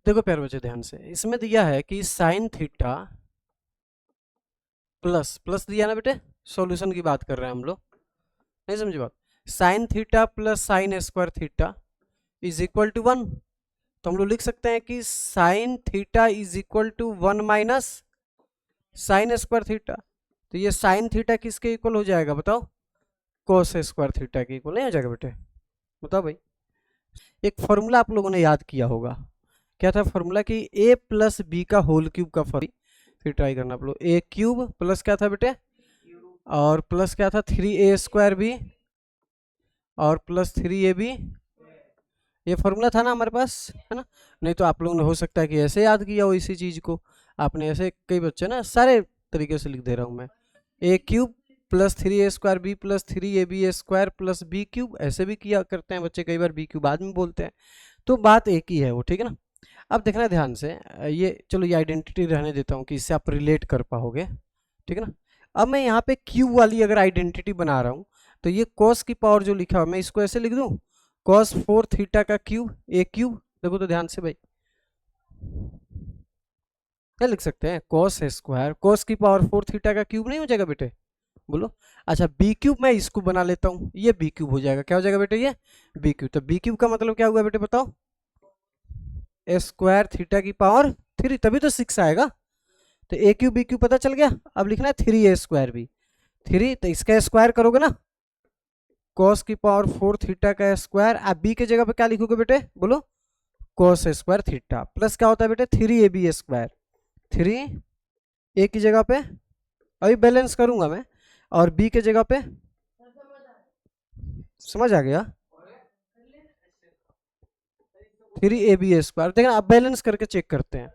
देखो प्यारे बच्चे ध्यान से, इसमें दिया है कि साइन थीटा प्लस प्लस दिया ना बेटे, सॉल्यूशन की बात कर रहे हैं हम लोग, नहीं समझे बात। Sine theta plus sine square theta is equal to 1। तो हम लोग लिख सकते हैं कि sine theta is equal to 1 minus sine square theta. तो ये साइन थीटा किसके इक्वल हो जाएगा बताओ? कोस स्क्वायर थीटा के इक्वल नहीं हो जाएगा बेटे? बताओ भाई। एक फॉर्मूला आप लोगों ने याद किया होगा, क्या था फॉर्मूला? कि a प्लस बी का होल क्यूब का फॉर्मूला। फिर ट्राई करना आप लोग। ए क्यूब प्लस क्या था बेटे? और प्लस क्या था? 3a स्क्वायर बी और प्लस 3ab। ये फॉर्मूला था ना हमारे पास, है ना? नहीं तो आप लोगों ने हो सकता है कि ऐसे याद किया हो इसी चीज को। आपने ऐसे, कई बच्चे ना सारे तरीके से लिख दे रहा हूं मैं। A cube plus 3a square b plus 3ab square plus b cube, ऐसे भी किया करते हैं बच्चे कई बार, बी क्यूब बाद में बोलते हैं। तो बात एक ही है वो, ठीक है ना? अब देखना ध्यान से, ये चलो ये आइडेंटिटी रहने देता हूँ कि इससे आप रिलेट कर पाओगे, ठीक है ना? अब मैं यहाँ पे क्यूब वाली अगर आइडेंटिटी बना रहा हूँ, तो ये cos की पावर जो लिखा हुआ मैं इसको ऐसे लिख दूँ, cos 4 थीटा का क्यूब ए क्यूब। देखो तो ध्यान से भाई, क्या लिख सकते हैं? cos स्क्वायर cos की पावर 4 थीटा का क्यूब नहीं हो जाएगा बेटे? बोलो। अच्छा बी क्यूब मैं इसको बना लेता हूँ, ये बी क्यूब हो जाएगा। क्या हो जाएगा बेटे? ये बी क्यूब। तो बी क्यूब का मतलब क्या हुआ बेटे बताओ? स्क्वायर थीटा की पावर 3, तभी तो 6 आएगा। तो ए क्यूब बी क्यूब पता चल गया। अब लिखना है 3a स्क्वायर बी 3, तो इसका स्क्वायर करोगे ना, cos की पावर 4 थीटा का स्क्वायर। अब बी के जगह पे क्या लिखोगे बेटे? बोलो। cos स्क्वायर थीटा प्लस क्या होता है बेटे? 3ab स्क्वायर 3a की जगह पे, अभी बैलेंस करूंगा मैं, और b के जगह पे, समझ आ गया? 3ab square. देखना अब बैलेंस करके चेक करते हैं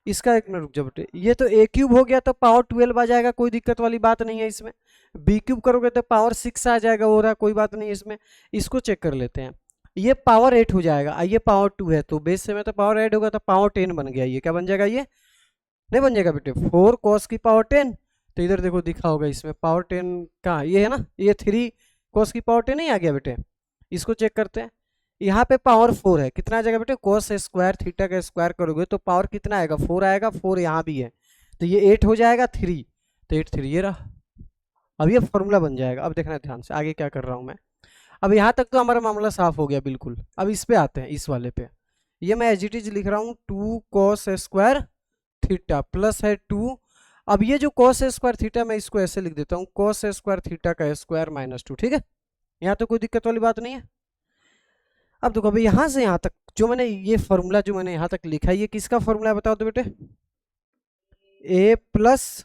इसका। एक मिनट रुक जाओ बेटे, ये तो ए क्यूब हो गया तो पावर 12 आ जाएगा, कोई दिक्कत वाली बात नहीं है इसमें। बी क्यूब करोगे तो पावर 6 आ जाएगा, हो रहा कोई बात नहीं है इसमें। इसको चेक कर लेते हैं। ये पावर 8 हो जाएगा, ये पावर 2 है, तो बेस से में तो पावर ऐड होगा तो पावर 10 बन गया। ये क्या बन जाएगा? ये नहीं बन जाएगा बेटे? 4 cos की पावर 10। तो इधर देखो दिखा होगा इसमें पावर 10 कहाँ, ये है ना, ये 3 cos की पावर 10 नहीं आ गया बेटे? इसको चेक करते हैं। यहाँ पे पावर 4 है, कितना आ जाएगा बेटे? cos स्क्वायर थीटा का स्क्वायर करोगे तो पावर कितना आएगा? 4 आएगा। 4 यहाँ भी है तो ये 8 हो जाएगा 3, तो 8 3 ये रहा। अब ये फॉर्मूला बन जाएगा। अब देखना ध्यान से आगे क्या कर रहा हूँ मैं। अब यहाँ तक तो हमारा मामला साफ हो गया बिल्कुल। अब इस पे आते हैं, इस वाले पे। ये मैं एज इट इज लिख रहा हूँ 2 cos स्क्वायर थीटा प्लस है 2। अब ये जो cos स्क्वायर थीटा, मैं इसको ऐसे लिख देता हूँ, cos स्क्वायर थीटा का स्क्वायर माइनस 2, ठीक है? यहाँ तो कोई दिक्कत वाली बात नहीं है। अब देखो भाई, यहां से यहां तक जो मैंने ये फॉर्मूला जो मैंने यहां तक लिखा है, ये किसका फॉर्मूला है बताओ तो बेटे? ए प्लस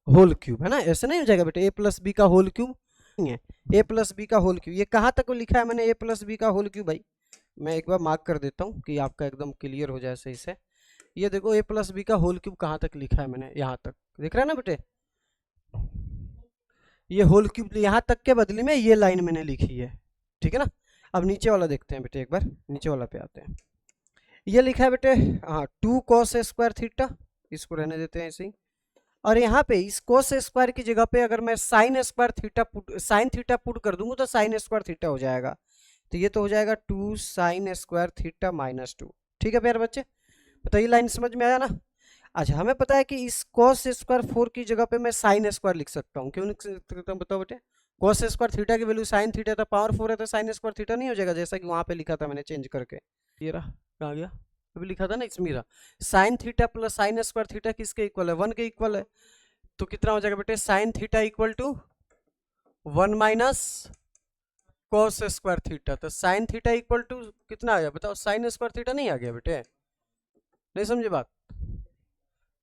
होल क्यूब, है ना? ऐसे नहीं हो जाएगा बेटे? ए प्लस बी का होल क्यूब नहीं है, ए प्लस बी का होल क्यूब। ये कहां तक लिखा है मैंने? ए प्लस बी का होल क्यूब। भाई मैं एक बार मार्क कर देता हूँ कि आपका एकदम क्लियर हो जाए सही से। ये देखो ए प्लस बी का होल क्यूब कहाँ तक लिखा है मैंने, यहाँ तक दिख रहा है ना बेटे? ये होल क्यूब यहाँ तक के बदले में ये लाइन मैंने लिखी है, ठीक है ना? अब नीचे वाला देखते हैं बेटे, एक बार नीचे वाला पे आते हैं। ये लिखा है बेटे, हाँ, 2 cos स्क्वायर थीटा, इसको रहने देते हैं ऐसे ही। और यहाँ पे इस cos स्क्वायर की जगह पे अगर मैं sign square theta sine theta put कर दूंगा तो साइन स्क्वायर थीटा हो जाएगा। तो ये तो हो जाएगा 2 साइन स्क्वायर थीटा माइनस 2। ठीक है प्यारे बच्चे, बताइए लाइन समझ में आया ना? अच्छा हमें पता है कि इस cos स्क्वायर 4 की जगह पे मैं साइन स्क्वायर लिख सकता हूँ। क्यों लिख सकता हूँ बताओ बेटे? cos स्क्वायर थीटा की वैल्यू साइन थीटा था, पावर 4 है तो साइन स्क्वायर थीटा नहीं हो जाएगा, जैसा कि वहां पे लिखा था मैंने चेंज करके। ये रहा, कहाँ गया? अभी लिखा था ना इसमें रहा, sign theta plus sine square theta किसके इक्वल है? 1 के इक्वल है। तो कितना हो जाएगा बेटे? Sine theta equal to 1 minus cos square theta. तो साइन थीटा इक्वल टू कितना आ गया बताओ? साइन स्क्वायर थीटा नहीं आ गया बेटे? नहीं समझे बात?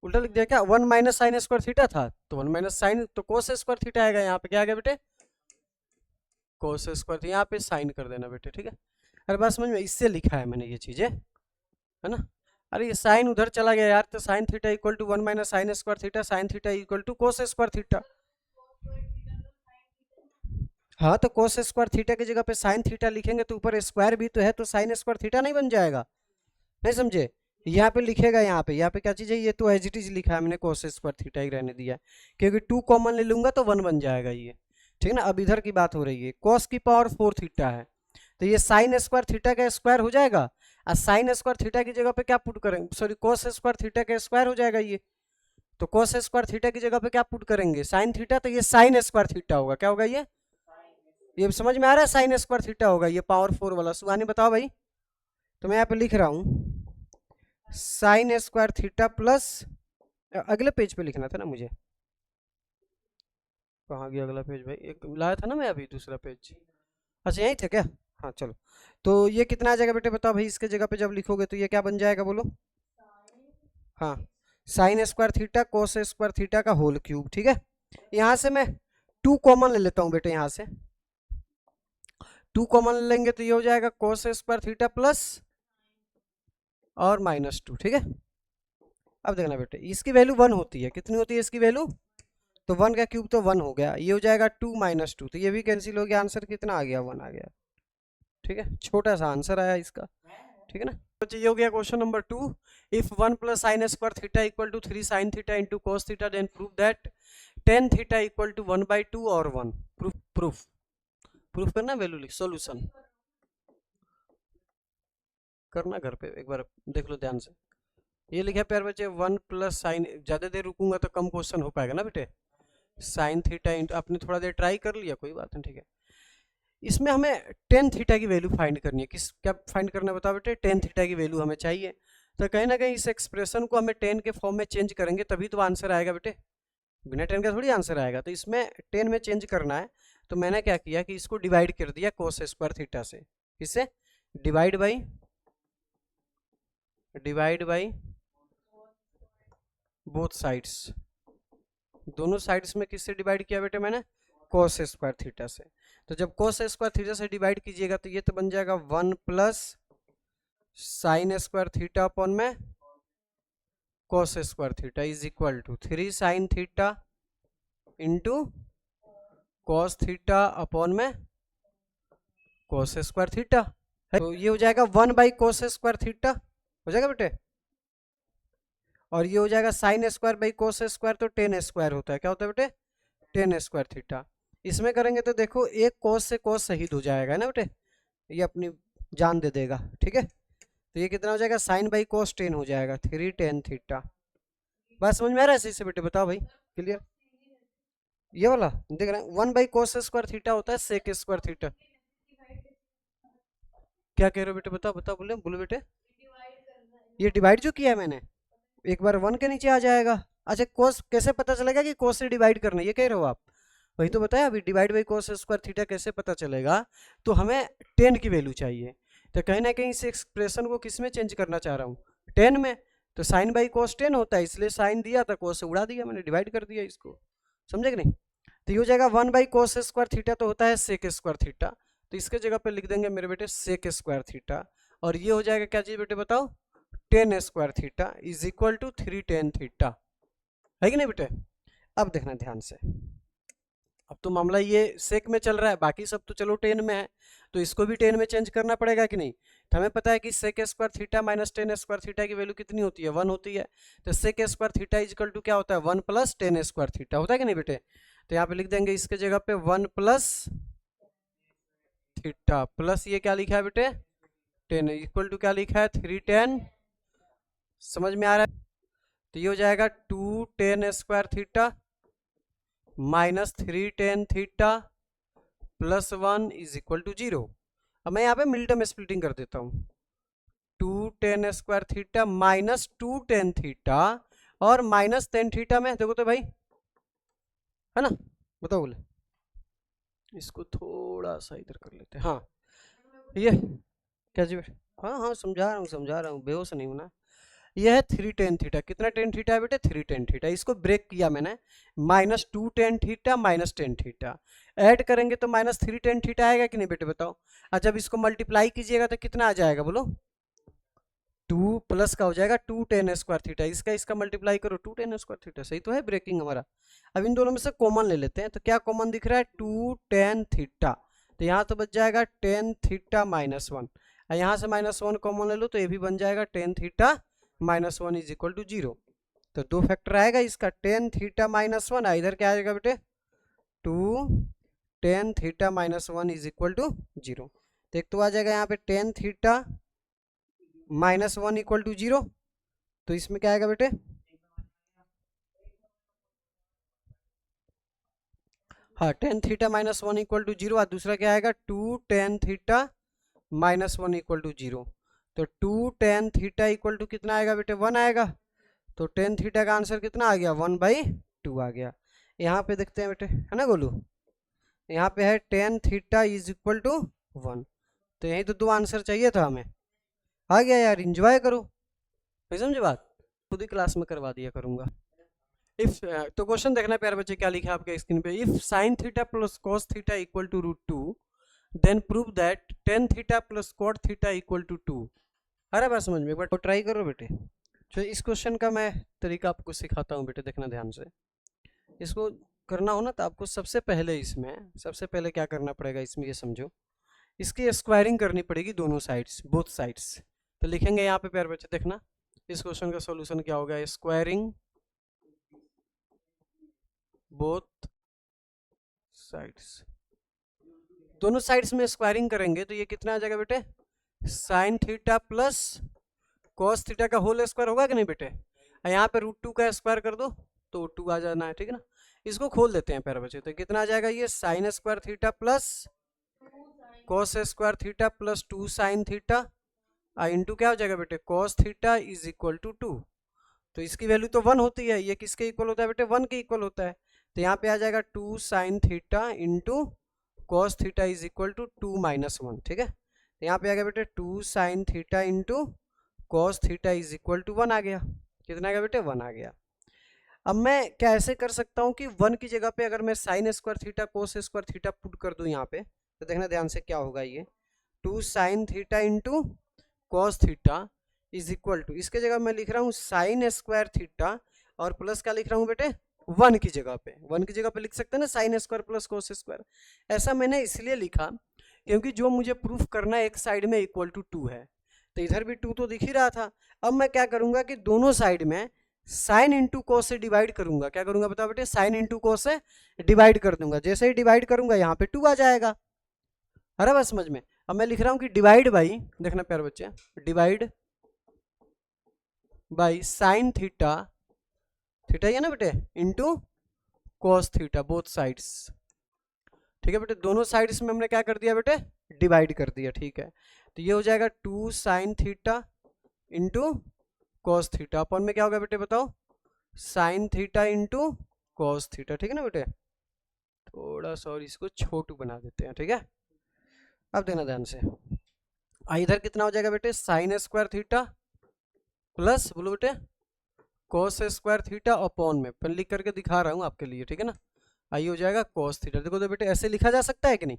उल्टा लिख दिया क्या? 1 माइनस साइन स्क्वायर थीटा था तो 1 माइनस साइन, तो cos स्क्वायर थीटा आएगा। यहाँ पे क्या आ गया बेटे? cos square theta. यहाँ पे साइन कर देना बेटे, ठीक है? अरे बात समझ में, इससे लिखा है मैंने ये चीजें, है ना? अरे ये साइन उधर चला गया यार, तो sine theta equal to 1 minus sine square theta, sine theta equal to cos square theta. हाँ तो cos स्क्वायर थीटा की जगह पे साइन थीटा लिखेंगे तो ऊपर स्क्वायर भी तो है, तो साइन स्क्वायर थीटा नहीं बन जाएगा? नहीं समझे? यहाँ पे लिखेगा, यहाँ पे क्या चीज है? ये तो एज इट इज लिखा है मैंने, cos स्क्वायर थीटा ही रहने दिया है, क्योंकि 2 कॉमन ले लूंगा तो 1 बन जाएगा ये, ठीक है ना? अब इधर की बात हो रही है, cos की पावर 4 थीटा है, तो ये साइन स्क्वायर थीटा का स्क्वायर हो जाएगा। और साइन स्क्वायर थीटा की जगह पे क्या पुट करेंगे, सॉरी कोस स्क्वायर थीटा का स्क्वायर हो जाएगा ये, तो कोस स्क्वायर थीटा की जगह पे क्या पुट करेंगे, साइन थीटा, तो ये साइन स्क्वायर थीटा होगा, क्या होगा ये समझ में आ रहा है, साइन स्क्वायर थीटा होगा ये पावर 4 वाला। सुहानी बताओ भाई, तो मैं यहाँ पे लिख रहा हूँ साइन स्क्वायर थीटा प्लस, अगले पेज पे लिखना था ना मुझे, कहाँ गया अगला पेज भाई, एक लाया था ना मैं अभी दूसरा पेज, अच्छा यही थे क्या, हाँ चलो, तो ये कितना आ जाएगा बेटे बताओ भाई, इसके जगह पे जब लिखोगे तो ये क्या बन जाएगा बोलो, हाँ sign square theta cos square theta का होल क्यूब, ठीक है। यहाँ से मैं 2 कॉमन ले लेता हूँ बेटे, यहाँ से 2 कॉमन लेंगे तो ये हो जाएगा कोस स्क्वायर थीटा प्लस और -2, ठीक है। अब देखना बेटे इसकी वैल्यू 1 होती है, कितनी होती है इसकी वैल्यू, तो 1 का क्यूब तो 1 हो गया, ये हो जाएगा 2 - 2, तो ये भी कैंसिल हो गया, आंसर कितना आ गया 1 आ गया, ठीक है, छोटा सा आंसर आया इसका, ठीक है ना। तो ये हो गया question number 2, if 1 + sin square theta equal to 3 sin theta into cos theta then prove that tan theta equal to 1/2 और 1, प्रूफ करना, वैल्यू लिख, सॉल्यूशन करना, घर पे एक बार देख लो ध्यान से। ये लिखा प्यार बच्चे 1 + sin, ज्यादा देर रुकूंगा तो कम क्वेश्चन हो पाएगा ना बेटे, साइन थीटा इंटू, आपने थोड़ा देर ट्राई कर लिया कोई बात नहीं, ठीक है। इसमें हमें टेन थीटा की वैल्यू फाइंड करनी है, किस क्या फाइंड करना है बताओ बेटे, टेन थीटा की वैल्यू हमें चाहिए, तो कहीं ना कहीं इस एक्सप्रेशन को हमें टेन के फॉर्म में चेंज करेंगे तभी तो आंसर आएगा बेटे, बिना टेन का थोड़ी आंसर आएगा, तो इसमें टेन में चेंज करना है, तो मैंने क्या किया कि इसको डिवाइड कर दिया कोस स्क्वायर थीटा से, किससे, डिवाइड बाई बोथ साइड्स, दोनों साइड्स में किससे डिवाइड किया बेटे मैंने, कोस स्क्वायर थीटा से, तो जब कोस स्क्वायर थीटा से डिवाइड कीजिएगा तो ये तो बन जाएगा 1 + sin स्क्वायर थीटा अपॉन में cos square theta is equal to 3 sin theta into cos theta upon में कोस स्क्वायर थीटा, तो ये हो जाएगा 1/cos स्क्वायर थीटा हो जाएगा बेटे, और ये हो जाएगा sine square by cos square, तो टेन स्क्वायर होता है, क्या होता है बेटे, टेन स्क्वायर थीटा। इसमें करेंगे तो देखो एक कोस से कोस शहीद हो जाएगा ना बेटे, ये अपनी जान दे देगा, ठीक है, तो ये कितना हो जाएगा साइन बाई कोस 10 हो जाएगा, 3 tan थीटा, बात समझ में आ रहा है, इसी से बेटे बताओ भाई, क्लियर, ये वाला देख रहे हैं 1/cos स्क्वायर थीटा होता है सेक स्क्वायर थीटा, क्या कह रहे हो बेटे बताओ बताओ, बोलो बेटे, ये डिवाइड जो किया है मैंने एक बार 1 के नीचे आ जाएगा, अच्छा कोस कैसे पता चलेगा कि कोस से डिवाइड करना, ये कह रहे हो आप, वही तो बताया अभी, divide by cos square theta कैसे पता चलेगा, तो हमें 10 की वैल्यू चाहिए, तो कहीं ना कहीं इस एक्सप्रेशन को किस में चेंज करना चाह रहा हूँ, 10 में, तो साइन बाई कोस 10 होता है, इसलिए साइन दिया था कोस से उड़ा दिया मैंने, डिवाइड कर दिया इसको, समझे कि नहीं, तो ये हो जाएगा 1/cos स्क्वायर थीटा, तो होता है सेक स्क्वायर थीटा, तो इसके जगह पे लिख देंगे मेरे बेटे सेक स्क्वायर थीटा, और ये हो जाएगा क्या चीज बेटे बताओ, tan square theta is equal to 3 tan theta, है कि नहीं बेटे। अब देखना ध्यान से, अब तो मामला ये सेक में चल रहा है, बाकी सब तो चलो 10 में है, तो इसको भी 10 में चेंज करना पड़ेगा कि नहीं, तो हमें पता है कि sec square theta minus tan square theta की वैल्यू कितनी होती है, 1 होती है, तो sec square theta is equal to क्या होता है 1 + tan स्क्वायर थीटा होता है कि नहीं बेटे, तो यहाँ पे लिख देंगे इसके जगह पे 1 + थीटा प्लस ये क्या लिखा है बेटे 10 इक्वल टू क्या लिखा है 3 tan, समझ में आ रहा है, तो ये हो जाएगा 2 tan square theta minus 3 tan theta plus 1 is equal to 0। अब मैं यहाँ पे मिड टर्म स्प्लिटिंग कर देता हूँ, 2 tan square theta minus 2 tan theta और माइनस tan थीटा में देखो तो भाई, है ना, बताओ बोले, इसको थोड़ा सा इधर कर लेते हैं, हाँ ये क्या जी, हाँ हाँ समझा रहा हूँ बेहोश नहीं होना, यह है 3 tan थीटा, कितना tan थीटा है बेटे 3 tan थीटा, इसको ब्रेक किया मैंने, -2 tan theta minus tan theta, add करेंगे तो -3 tan थीटा आएगा कि नहीं बेटे बताओ, और जब इसको मल्टीप्लाई कीजिएगा तो कितना आ जाएगा बोलो, 2 प्लस का हो जाएगा 2 tan स्क्वायर थीटा, इसका मल्टीप्लाई करो 2 tan स्क्वायर थीटा, सही तो है ब्रेकिंग हमारा। अब इन दोनों में से कॉमन ले लेते हैं, तो क्या कॉमन दिख रहा है 2 tan थीटा, तो यहाँ तो बच जाएगा tan थीटा -1, और यहाँ से -1 कॉमन ले लो तो ये भी बन जाएगा tan theta -1 is equal to 0, तो 2 फैक्टर आएगा इसका, tan थीटा -1, इधर क्या आएगा बेटे 2 tan theta -1 is equal to 0, तो एक तो आ जाएगा यहाँ पे tan थीटा -1 इक्वल टू 0, तो इसमें क्या आएगा बेटे, हाँ tan थीटा -1 इक्वल टू 0, और दूसरा क्या आएगा 2 tan थीटा -1 इक्वल टू 0। तो 2 tan थीटा इक्वल टू कितना आएगा बेटे, 1 आएगा। तो tan थीटा का आंसर कितना आ गया, 1/2 आ गया। यहाँ पे देखते हैं बेटे, है ना गोलू, यहाँ पे है tan theta is equal to 1। तो यही तो दो आंसर चाहिए था हमें, आ गया यार, इंजॉय करो, नहीं समझे बात, खुद ही क्लास में करवा दिया करूंगा। इफ तो क्वेश्चन देखना प्यारे बच्चे, क्या लिखा है आपके स्क्रीन पे, if sin theta plus cos theta equal to √2 then prove that tan theta plus cot theta equal to 2। अरे बात समझ में, एक बार ट्राई करो बेटे। तो इस क्वेश्चन का मैं तरीका आपको सिखाता हूँ बेटे, देखना ध्यान से। इसको करना हो ना तो आपको सबसे पहले क्या करना पड़ेगा इसमें, ये समझो, इसकी स्क्वायरिंग करनी पड़ेगी दोनों साइड्स, बोथ साइड्स। तो लिखेंगे यहाँ पे प्यारे बच्चे, देखना इस क्वेश्चन का सॉल्यूशन क्या होगा, स्क्वायरिंग बोथ साइड्स। दोनों साइड्स में स्क्वायरिंग करेंगे तो ये कितना आ जाएगा बेटे, sin theta plus cos theta का होल स्क्वायर होगा कि नहीं बेटे, यहाँ पे √2 का स्क्वायर कर दो तो 2 आ जाना है, ठीक है ना। इसको खोल देते हैं प्यारे बच्चे, तो कितना आ जाएगा, ये sin square theta plus cos square theta plus 2 sin theta into क्या हो जाएगा बेटे, cos theta is equal to 2। तो इसकी वैल्यू तो 1 होती है, ये किसके इक्वल होता है बेटे, 1 के इक्वल होता है। तो यहाँ पे आ जाएगा 2 sin theta into cos theta is equal to 2 - 1, ठीक है। तो यहाँ पे आ गया बेटे 2 sin theta into cos theta is equal to 1 आ गया। कितना आ गया बेटे, 1 आ गया। अब मैं क्या ऐसे कर सकता हूँ कि 1 की जगह पे अगर मैं sin square theta cos square theta put कर दूँ यहाँ पे, तो देखना ध्यान से क्या होगा, ये 2 sin theta into cos theta is equal to, इसके जगह मैं लिख रहा हूँ sin स्क्वायर थीटा और प्लस क्या लिख रहा हूँ बेटे, 1 की जगह पे, 1 की जगह पे लिख सकते हैं ना sin square plus cos square. ऐसा मैंने इसलिए लिखा क्योंकि जो मुझे प्रूफ करना है एक साइड में इक्वल टू 2 है, तो इधर भी 2 तो दिख ही रहा था। अब मैं क्या करूंगा कि दोनों साइड में साइन इंटू कोस से डिवाइड करूंगा। क्या करूंगा बताओ बेटे, साइन इंटू कोस से डिवाइड कर दूंगा। जैसे ही डिवाइड करूंगा यहाँ पे 2 आ जाएगा। अरे बस समझ में। अब मैं लिख रहा हूँ कि डिवाइड बाई, देखना प्यारे बच्चे, divide by sine theta, theta है ना बेटे, into cos theta, both sides, ठीक है बेटे। दोनों साइड्स में हमने क्या कर दिया बेटे, डिवाइड कर दिया, ठीक है। तो ये हो जाएगा 2 sin theta into cos theta, अपन में क्या होगा बेटे बताओ, sin theta into cos theta, ठीक है ना बेटे। थोड़ा सा और इसको छोटू बना देते हैं, ठीक है। अब देना ध्यान से, इधर कितना हो जाएगा बेटे, साइन स्क्वायर थीटा प्लस, बोलो बेटे, कॉस स्क्वायर थीटा अपॉन में, पेन लिख करके दिखा रहा हूँ आपके लिए, ठीक है ना। आई हो जाएगा कॉस थीटा। देखो तो बेटे ऐसे लिखा जा सकता है कि नहीं।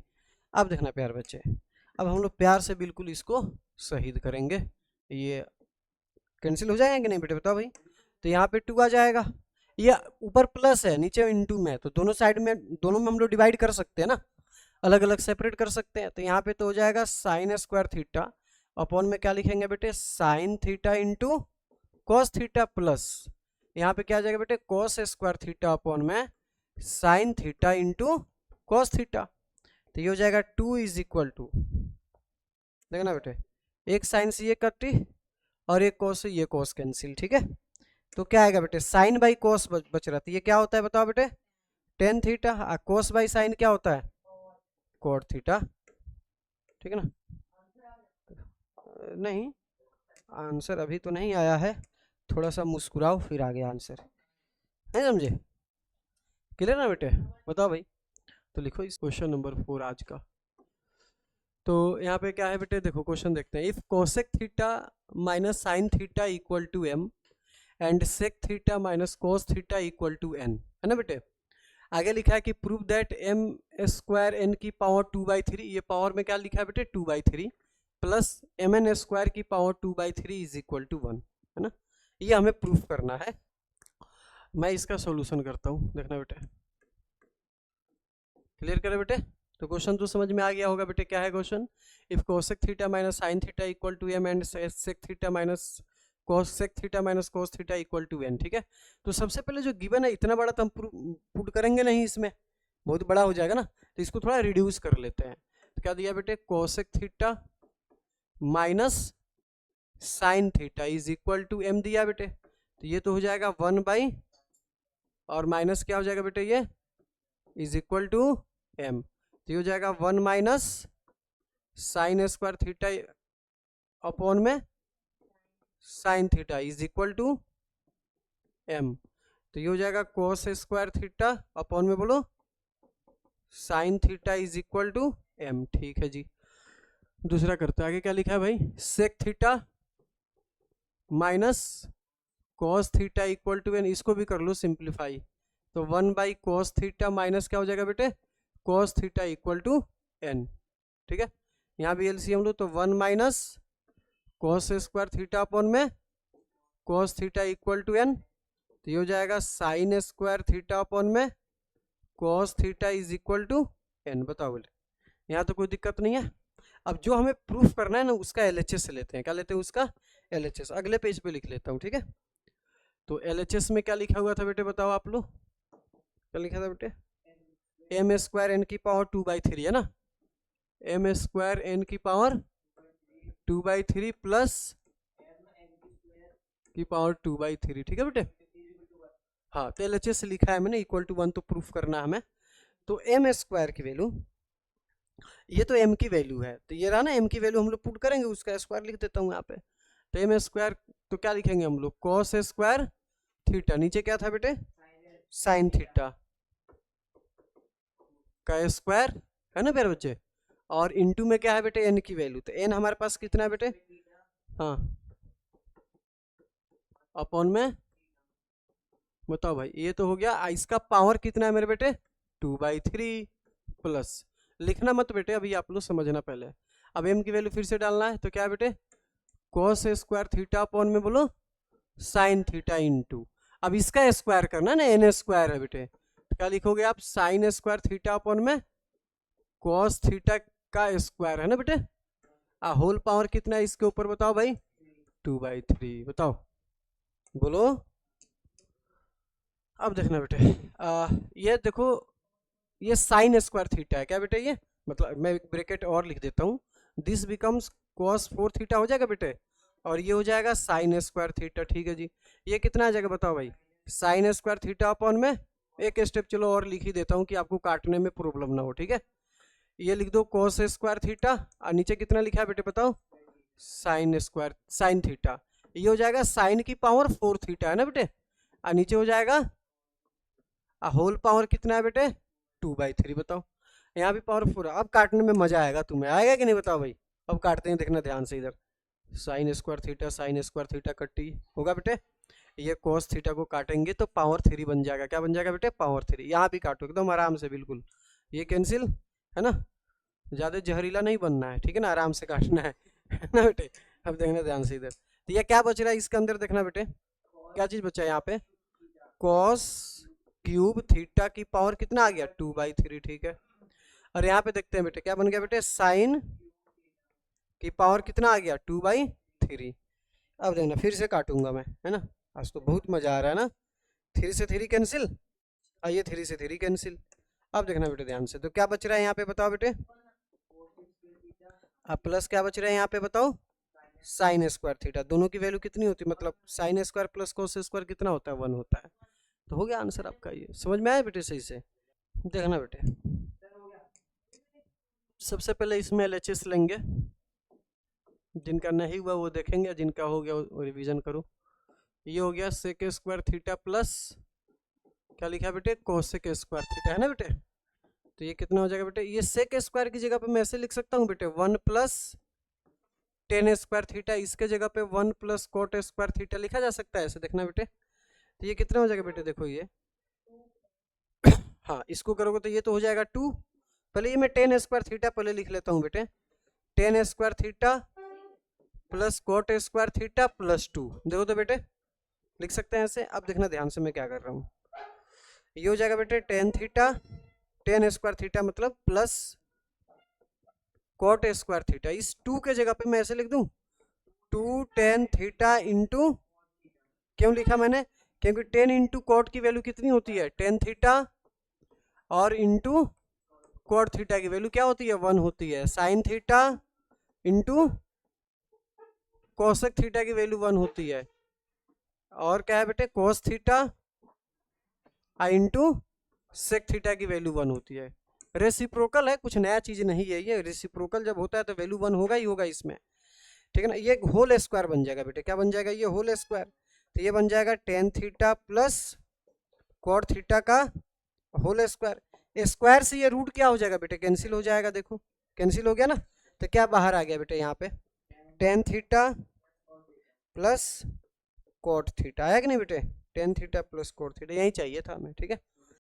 अब देखना प्यार बच्चे, अब हम लोग प्यार से बिल्कुल इसको शहीद करेंगे, ये कैंसिल हो जाएगा कि नहीं बेटे बताओ भाई। तो यहाँ पे 2 आ जाएगा, ये ऊपर प्लस है नीचे इंटू में, तो दोनों साइड में, दोनों में हम लोग डिवाइड कर सकते हैं ना, अलग अलग सेपरेट कर सकते हैं। तो यहाँ पे तो हो जाएगा साइन स्क्वायर थीटा अपॉन में क्या लिखेंगे बेटे, sine theta into cos theta plus, यहाँ पे क्या आ जाएगा बेटे, कॉस स्क्वायर थीटा अपॉन में sine theta into cos theta. तो ये हो जाएगा 2 इज इक्वल टू, देखना बेटे, एक साइन से ये कटी और एक कॉस से ये कॉस कैंसिल, ठीक है। तो क्या आएगा बेटे, साइन बाई कॉस बच रहा था, ये क्या होता है बताओ बेटे, टेन थीटा, और कॉस बाई साइन क्या होता है, कॉट थीटा, ठीक है ना। नहीं, आंसर अभी तो नहीं आया है, थोड़ा सा मुस्कुराओ फिर आ गया आंसर, नहीं समझे, क्लियर ना बेटे, बताओ भाई। तो लिखो इस क्वेश्चन नंबर 4 आज का। तो यहाँ पे क्या है बेटे, देखो क्वेश्चन देखते हैं, if cosec theta minus sine theta equal to m and sec theta minus cos theta equal to n, है ना बेटे। आगे लिखा है कि prove that m square n की पावर 2/3, ये पावर में क्या लिखा है बेटे 2/3 प्लस mn स्क्वायर की पावर 2/3 इज इक्वल टू 1, है ना। ये हमें प्रूफ करना है। मैं इसका सॉल्यूशन करता हूँ, देखना बेटे, क्लियर करें बेटे। तो क्वेश्चन तो समझ में आ गया होगा बेटे, क्या है question, if cosec theta minus sine theta equal to m and sec theta minus cosec theta minus cos theta equal to n, ठीक है। तो सबसे पहले जो गिवन है इतना बड़ा तो हम पुट करेंगे नहीं, इसमें बहुत बड़ा हो जाएगा ना, तो इसको थोड़ा रिड्यूस कर लेते हैं। तो क्या दिया बेटे, cosec theta minus sine theta is equal to M दिया बेटे, तो ये तो हो जाएगा 1 और माइनस क्या हो जाएगा बेटे, ये इज इक्वल टू एम, तो ये हो जाएगा 1 minus sine square theta upon में sine theta is equal to m, तो ये हो जाएगा कोस स्क्वायर थीटा अपॉन में बोलो sine theta is equal to M. ठीक है जी, दूसरा करते हैं। आगे क्या लिखा है भाई, sec theta minus cos theta equal to N, इसको भी कर लो सिंप्लीफाई, तो 1/cos थीटा माइनस क्या हो जाएगा बेटे, cos theta equal to N. ठीक है, यहाँ भी एलसीएम लो, तो 1 minus cos square theta upon में cos theta equal to N, तो ये हो जाएगा साइन स्क्वायर थीटा अपॉन में cos theta is equal to N. बताओ बोले, यहाँ तो कोई दिक्कत नहीं है। अब जो हमें प्रूफ करना है ना, उसका एलएचएस लेते हैं। क्या लेते हैं, उसका एलएचएस। अगले पेज पे लिख लेता हूँ। ठीक है, तो एलएचएस में क्या लिखा हुआ था बेटे, बताओ आप लोग, क्या लिखा था बेटे, एम स्क्वायर एन की पावर 2/3 है ना, एम स्क्वायर एन की पावर 2/3 प्लस की पावर 2/3। ठीक है बेटे, हाँ, तो एलएचएस लिखा है मैंने, इक्वल टू 1 तो प्रूफ करना हमें। तो एम स्क्वायर की वैल्यू, ये तो एम की वैल्यू है, तो ये रहा ना एम की वैल्यू, हम लोग पुट करेंगे, उसका स्क्वायर लिख देता हूँ यहाँ पे। तो एम स्क्वायर तो क्या लिखेंगे हम लोग, कॉस स्क्वायर थीटा, नीचे क्या था बेटे, साइन थीटा का स्क्वायर है ना प्यारे बच्चे, और इनटू में क्या है बेटे, एन की वैल्यू, तो एन हमारे पास कितना है बेटे, हाँ, अपॉन में, बताओ भाई, ये तो हो गया, इसका पावर कितना है मेरे बेटे, 2/3 प्लस, लिखना मत बेटे अभी, आप लोग समझना पहले। अब एम की वैल्यू फिर से डालना है, तो क्या है बेटे, कॉस स्क्वायर थीटा अपॉन में बोलो साइन थीटा इनटू, अब इसका स्क्वायर करना है ना, एन स्क्वायर है बेटे, तो क्या लिखोगे आप, साइन स्क्वायर थीटा अपॉन में कॉस थीटा का स्क्वायर है ना बेटे, होल पावर कितना है इसके ऊपर, बताओ भाई, 2/3। बताओ बोलो। अब देखना बेटे, ये देखो, ये साइन स्क्वायर थीटा है क्या बेटे, ये मतलब मैं ब्रैकेट और लिख देता हूँ, दिस बिकम्स cos 4 थीटा हो जाएगा बेटे, और ये हो जाएगा साइन स्क्वायर थीटा। ठीक है जी, ये कितना आ जाएगा बताओ भाई, साइन स्क्वायर थीटा अपॉन में, एक स्टेप चलो और लिख ही देता हूँ कि आपको काटने में प्रॉब्लम ना हो। ठीक है, ये लिख दो cos स्क्वायर थीटा, और नीचे कितना लिखा है बेटे बताओ, साइन स्क्वायर साइन थीटा, ये हो जाएगा साइन की पावर 4 थीटा है ना बेटे, और नीचे हो जाएगा होल पावर कितना है बेटे, 2/3। बताओ, यहाँ भी पावर 4 है। अब काटने में मजा आएगा, तुम्हें आएगा कि नहीं बताओ भाई, अब काटते हैं, देखना ध्यान से, इधर साइन स्क्वायर थीटा कट्टी होगा बेटे, ये cos थीटा को काटेंगे तो पावर 3 बन जाएगा, क्या बन जाएगा बेटे, पावर 3। यहाँ भी काटो एकदम आराम से, बिल्कुल ये कैंसिल है ना, ज्यादा जहरीला नहीं बनना है, ठीक है ना, आराम से काटना है ना बेटे। अब देखना ध्यान से इधर, तो ये क्या बच रहा है इसके अंदर, देखना बेटे क्या चीज बचा है यहाँ पे, cos क्यूब थीटा की पावर कितना आ गया, 2/3। ठीक है, और यहाँ पे देखते हैं बेटे क्या बन गया बेटे, साइन की पावर कितना आ गया, 2/3। अब देखना फिर से काटूंगा मैं, है ना, आज तो बहुत मजा आ रहा है ना, 3 से 3 कैंसिल, और ये 3 से 3 कैंसिल। अब देखना बेटे ध्यान से, तो क्या बच रहा है यहाँ पे बताओ बेटे, अब प्लस क्या बच रहा है यहाँ पे बताओ, साइन स्क्वायर थीटा, दोनों की वैल्यू कितनी होती है, मतलब sine square plus cos square कितना होता है, 1 होता है। तो हो गया आंसर आपका, ये समझ में आया बेटे सही से, देखना बेटे। सबसे पहले इसमें एलएचएस लेंगे, जिनका नहीं हुआ वो देखेंगे, जिनका हो गया वो रिवीजन करो। ये हो गया सेक स्क्वायर थीटा प्लस क्या लिखा है बेटे, कोसेक स्क्वायर थीटा है ना बेटे, तो ये कितना हो जाएगा बेटे, ये सेक स्क्वायर की जगह पे मैं ऐसे लिख सकता हूँ बेटे, 1 प्लस टेन स्क्वायर थीटा, इसके जगह पे 1 प्लस कोट स्क्वायर थीटा लिखा जा सकता है, ऐसे देखना बेटे। तो ये कितना हो जाएगा बेटे, देखो ये हाँ, इसको करोगे तो ये तो हो जाएगा 2, पहले ये मैं टेन स्क्वायर थीटा पहले लिख लेता हूँ बेटे, ten square theta plus coat square theta plus 2, देखो तो बेटे लिख सकते हैं ऐसे। अब देखना ध्यान से मैं क्या कर रहा हूँ, ये हो जाएगा बेटे tan theta, ten square theta मतलब प्लस कोट स्क्वायर थीटा, इस 2 के जगह पे मैं ऐसे लिख दूं 2 टेन थीटा इंटू, क्यों लिखा मैंने, क्योंकि 10 इंटू कोट की वैल्यू कितनी होती है, 10 थीटा, और इंटू कोट थीटा की वैल्यू क्या होती है, 1 होती है, sine theta into cosec theta की वैल्यू 1 होती है, और क्या है बेटे कोस थीटा आई इंटू सेक थीटा की वैल्यू 1 होती है। रेसिप्रोकल है, कुछ नया चीज नहीं है ये, रेसिप्रोकल जब होता है तो वैल्यू 1 होगा ही होगा इसमें, ठीक है ना। ये होल स्क्वायर बन जाएगा बेटे, क्या बन जाएगा ये होल स्क्वायर, तो ये बन जाएगा tan theta plus cot theta का होल स्क्वायर। स्क्वायर से ये रूट क्या हो जाएगा बेटे कैंसिल हो जाएगा, देखो कैंसिल हो गया ना, तो क्या बाहर आ गया बेटे यहाँ पे tan theta plus cot theta, आया कि नहीं बेटे, tan theta plus cot theta, यही चाहिए था हमें, ठीक है।